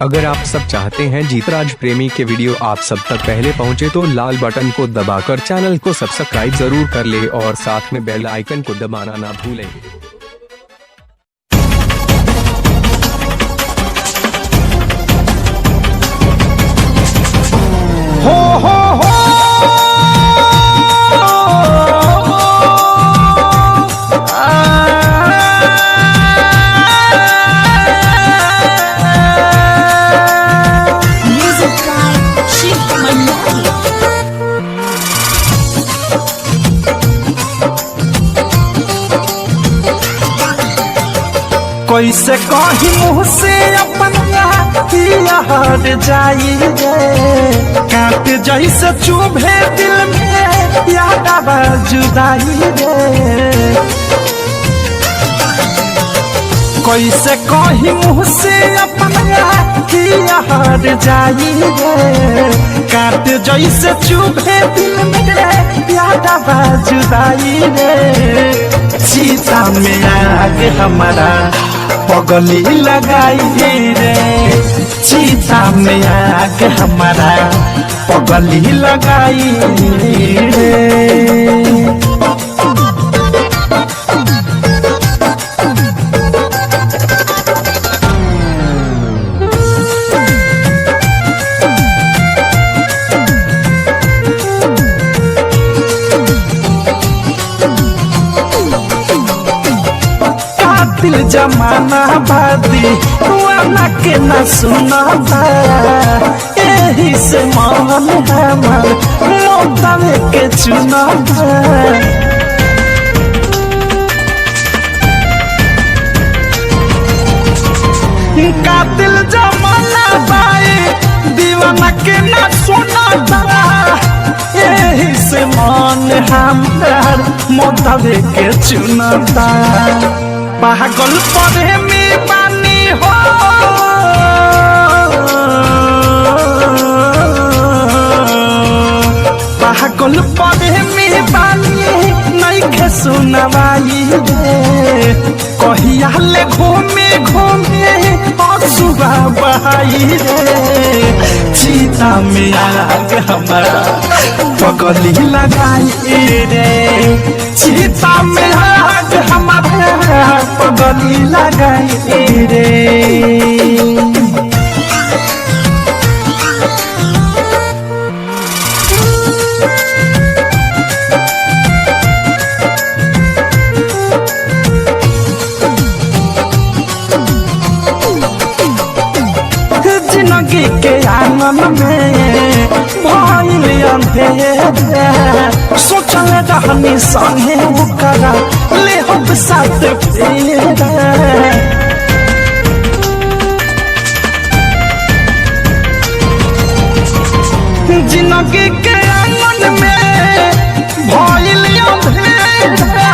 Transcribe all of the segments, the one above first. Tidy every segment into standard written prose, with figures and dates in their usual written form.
अगर आप सब चाहते हैं जीतराज प्रेमी के वीडियो आप सब तक पहले पहुंचे तो लाल बटन को दबाकर चैनल को सब्सक्राइब जरूर कर ले और साथ में बेल आइकन को दबाना ना भूलें। हो कैसे कही मुँह से अपना हट जाई रे, काट जैसे चुभे दिल में याद जुदाई रे। कैसे कही मुँह से अपना हट जाई रे, काट जैसे चुभे दिल में याद जुदाई रे। सीता में आग हमारा पगली लगाई रे, सीता में आग हमारा पगली लगाई रे। दिल जमाना बादी वाला के न सुना यही से मन हमार मोतावे के चुना का दिल जमाना बाई दीवाना के न सुना यही से मन हमार मोतावे के चुना पागल पढ़े में पानी हो पागल पढ़े में पानी नहीं खे सुनवाई रे। कहिया ले घूमे घूमे सुबह बहाई रे, सीता में आग हमारा पगली लगाई रे, सीता में आग हमारा पगली लगाई रे। जिंदगी के आंगन में भइल अंधेरा, सोचल रहनी संगे ओकरा ले हम साथ फेरा। जिंदगी के आंगन में भइल अंधेरा,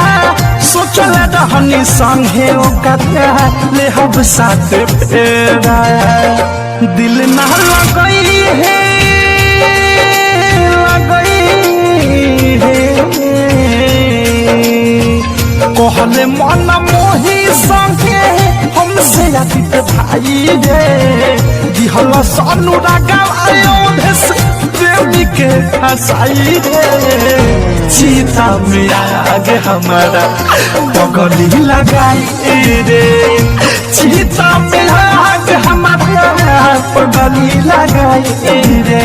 सोचल रहनी संगे ओकरा ले हम साथ फेरा। दिल ना लगई है कहले मन मोही संगे हमसे अतीत भाई रे, दिहल अनुरागा प्रेमी के फसाई रे। सीता में आग हमारा पगली लगाई रे, सीता में आग हमारा पगली लगाई रे।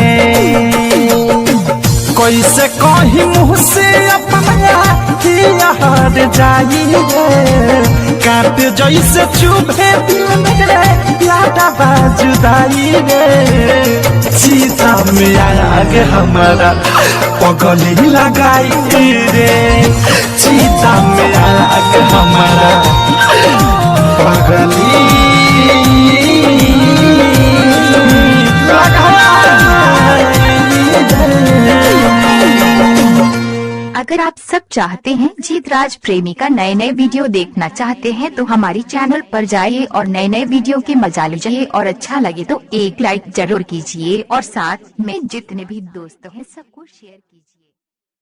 कैसे कही मुँह से अपना हट जाई रे, काट जैसे चुभे दिल में याद जुदाई रे। सीता में आग हमारा पगली लगाई रे, सीता में आग हमारा पगली अगर आप सब चाहते हैं जीतराज प्रेमी का नए वीडियो देखना चाहते हैं तो हमारी चैनल पर जाइए और नए वीडियो के मजा लीजिए और अच्छा लगे तो एक लाइक जरूर कीजिए और साथ में जितने भी दोस्त हैं सबको शेयर कीजिए।